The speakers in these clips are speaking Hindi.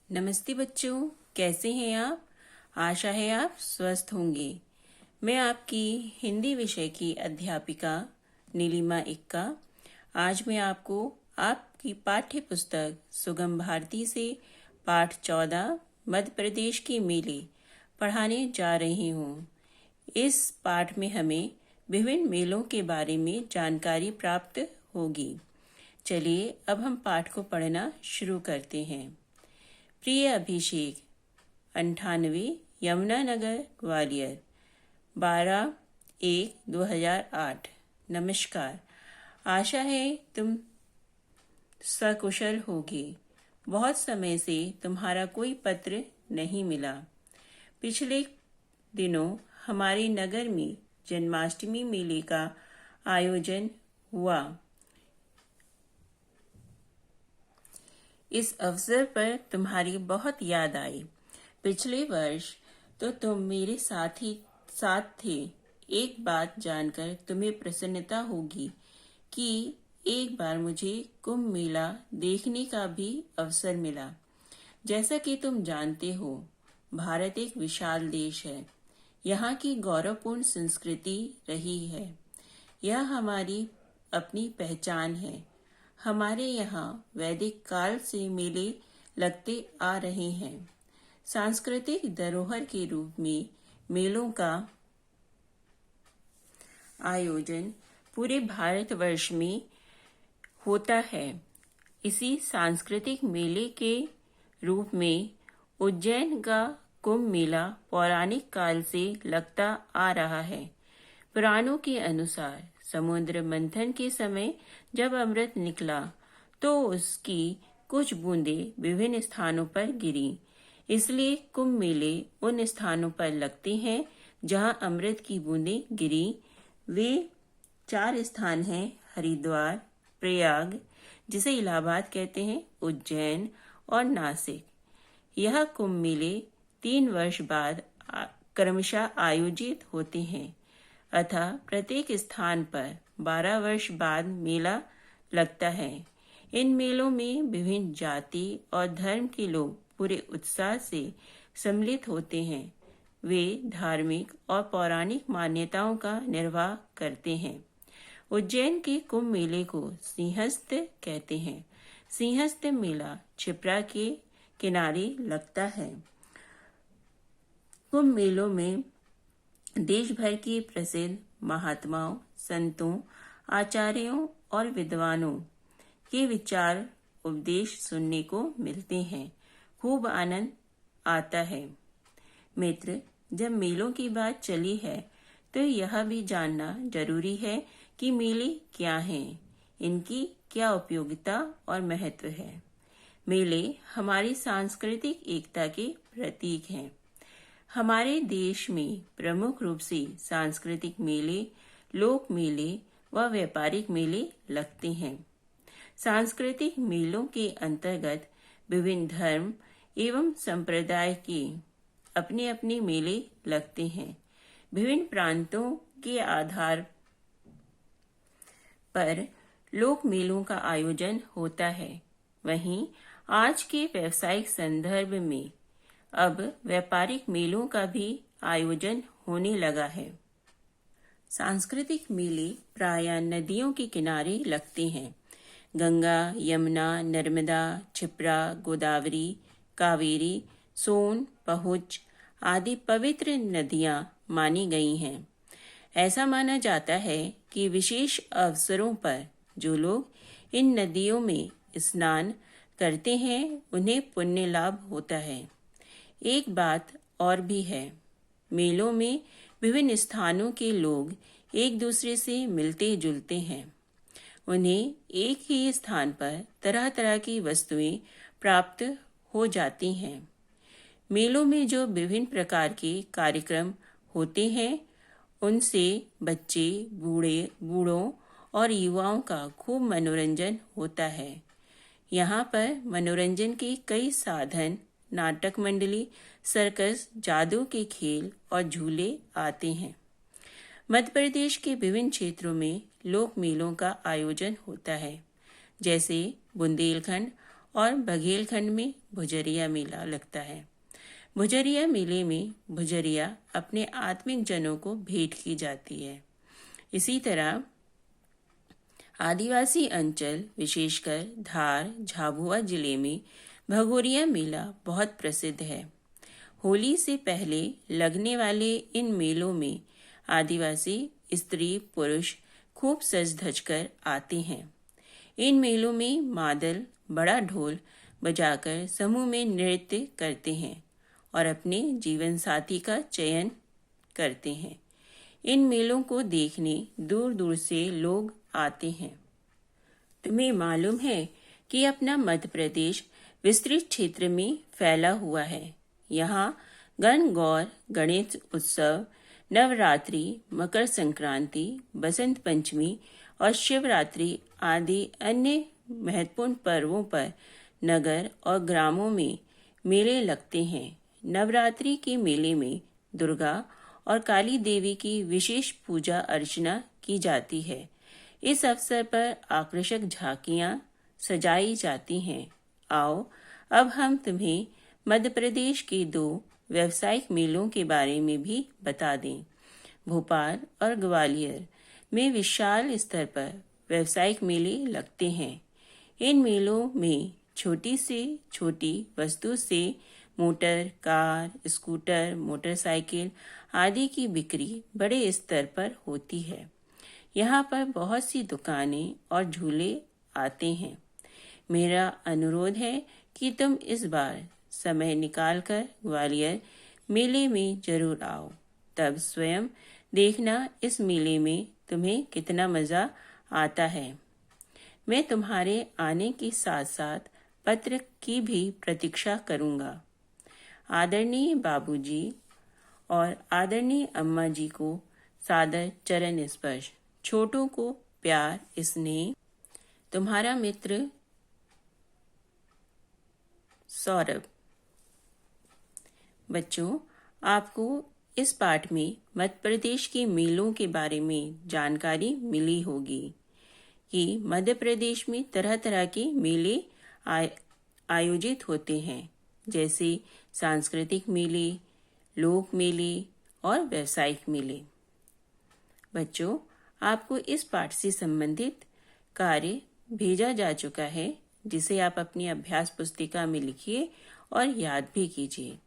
नमस्ते बच्चों, कैसे हैं आप। आशा है आप स्वस्थ होंगे। मैं आपकी हिंदी विषय की अध्यापिका नीलिमा इक्का। आज मैं आपको आपकी पाठ्य पुस्तक सुगम भारती से पाठ 14 मध्य प्रदेश के मेले पढ़ाने जा रही हूँ। इस पाठ में हमें विभिन्न मेलों के बारे में जानकारी प्राप्त होगी। चलिए अब हम पाठ को पढ़ना शुरू करते हैं। प्रिय अभिषेक, 98 यमुनानगर ग्वालियर, 12/1/2008। नमस्कार। आशा है तुम सकुशल होगे। बहुत समय से तुम्हारा कोई पत्र नहीं मिला। पिछले दिनों हमारे नगर में जन्माष्टमी मेले का आयोजन हुआ। इस अवसर पर तुम्हारी बहुत याद आई। पिछले वर्ष तो तुम मेरे साथ थे। एक बात जानकर तुम्हें प्रसन्नता होगी कि एक बार मुझे कुंभ मेला देखने का भी अवसर मिला। जैसा कि तुम जानते हो, भारत एक विशाल देश है। यहाँ की गौरवपूर्ण संस्कृति रही है। यह हमारी अपनी पहचान है। हमारे यहाँ वैदिक काल से मेले लगते आ रहे हैं। सांस्कृतिक धरोहर के रूप में मेलों का आयोजन पूरे भारतवर्ष में होता है। इसी सांस्कृतिक मेले के रूप में उज्जैन का कुंभ मेला पौराणिक काल से लगता आ रहा है। पुराणों के अनुसार समुद्र मंथन के समय जब अमृत निकला तो उसकी कुछ बूंदें विभिन्न स्थानों पर गिरी। इसलिए कुंभ मेले उन स्थानों पर लगते हैं जहां अमृत की बूंदें गिरी। वे 4 स्थान हैं: हरिद्वार, प्रयाग जिसे इलाहाबाद कहते हैं, उज्जैन और नासिक। यह कुंभ मेले 3 वर्ष बाद क्रमशः आयोजित होते हैं। अतः प्रत्येक स्थान पर 12 वर्ष बाद मेला लगता है। इन मेलों में विभिन्न जाति और धर्म के लोग पूरे उत्साह से सम्मिलित होते हैं। वे धार्मिक और पौराणिक मान्यताओं का निर्वाह करते हैं। उज्जैन के कुंभ मेले को सिंहस्थ कहते हैं। सिंहस्थ मेला क्षिप्रा के किनारे लगता है। कुंभ मेलों में देश भर के प्रसिद्ध महात्माओं, संतों, आचार्यों और विद्वानों के विचार उपदेश सुनने को मिलते हैं। खूब आनंद आता है। मित्र, जब मेलों की बात चली है तो यह भी जानना जरूरी है कि मेले क्या हैं, इनकी क्या उपयोगिता और महत्व है। मेले हमारी सांस्कृतिक एकता के प्रतीक हैं। हमारे देश में प्रमुख रूप से सांस्कृतिक मेले, लोक मेले व व्यापारिक मेले लगते हैं। सांस्कृतिक मेलों के अंतर्गत विभिन्न धर्म एवं संप्रदाय के अपने अपने मेले लगते हैं। विभिन्न प्रांतों के आधार पर लोक मेलों का आयोजन होता है। वहीं आज के व्यावसायिक संदर्भ में अब व्यापारिक मेलों का भी आयोजन होने लगा है। सांस्कृतिक मेले प्रायः नदियों के किनारे लगते हैं। गंगा, यमुना, नर्मदा, क्षिप्रा, गोदावरी, कावेरी, सोन, पहुज आदि पवित्र नदियां मानी गई हैं। ऐसा माना जाता है कि विशेष अवसरों पर जो लोग इन नदियों में स्नान करते हैं उन्हें पुण्य लाभ होता है। एक बात और भी है, मेलों में विभिन्न स्थानों के लोग एक दूसरे से मिलते जुलते हैं। उन्हें एक ही स्थान पर तरह तरह की वस्तुएं प्राप्त हो जाती हैं। मेलों में जो विभिन्न प्रकार के कार्यक्रम होते हैं उनसे बच्चे, बूढ़ों और युवाओं का खूब मनोरंजन होता है। यहाँ पर मनोरंजन के कई साधन, नाटक मंडली, सर्कस, जादू के खेल और झूले आते हैं। मध्य प्रदेश के विभिन्न क्षेत्रों में लोक मेलों का आयोजन होता है। जैसे बुंदेलखंड और बघेलखंड में भुजरिया मेला लगता है। भुजरिया मेले में भुजरिया अपने आत्मिक जनों को भेंट की जाती है। इसी तरह आदिवासी अंचल विशेषकर धार झाबुआ जिले में भगोरिया मेला बहुत प्रसिद्ध है। होली से पहले लगने वाले इन मेलों में आदिवासी स्त्री पुरुष खूब सज धज कर आते हैं। इन मेलों में मादल बड़ा ढोल बजाकर समूह में नृत्य करते हैं और अपने जीवन साथी का चयन करते हैं। इन मेलों को देखने दूर दूर से लोग आते हैं। तुम्हें मालूम है कि अपना मध्य प्रदेश विस्तृत क्षेत्र में फैला हुआ है। यहाँ गणगौर गणेश उत्सव, नवरात्रि, मकर संक्रांति, बसंत पंचमी और शिवरात्रि आदि अन्य महत्वपूर्ण पर्वों पर नगर और ग्रामों में मेले लगते हैं। नवरात्रि के मेले में दुर्गा और काली देवी की विशेष पूजा अर्चना की जाती है। इस अवसर पर आकर्षक झांकियां सजाई जाती हैं। आओ अब हम तुम्हें मध्य प्रदेश के 2 व्यावसायिक मेलों के बारे में भी बता दें। भोपाल और ग्वालियर में विशाल स्तर पर व्यावसायिक मेले लगते हैं। इन मेलों में छोटी से छोटी वस्तु से मोटर, कार, स्कूटर, मोटरसाइकिल आदि की बिक्री बड़े स्तर पर होती है। यहाँ पर बहुत सी दुकानें और झूले आते हैं। मेरा अनुरोध है कि तुम इस बार समय निकालकर ग्वालियर मेले में जरूर आओ। तब स्वयं देखना इस मेले में तुम्हें कितना मजा आता है। मैं तुम्हारे आने के साथ साथ पत्र की भी प्रतीक्षा करूंगा। आदरणीय बाबूजी और आदरणीय अम्मा जी को सादर चरण स्पर्श, छोटों को प्यार स्नेह। तुम्हारा मित्र सौरभ। बच्चों, आपको इस पाठ में मध्य प्रदेश के मेलों के बारे में जानकारी मिली होगी कि मध्य प्रदेश में तरह तरह के मेले आयोजित होते हैं, जैसे सांस्कृतिक मेले, लोक मेले और व्यावसायिक मेले। बच्चों, आपको इस पाठ से संबंधित कार्य भेजा जा चुका है, जिसे आप अपनी अभ्यास पुस्तिका में लिखिए और याद भी कीजिए।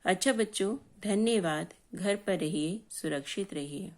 अच्छा बच्चों, धन्यवाद। घर पर रहिए, सुरक्षित रहिए।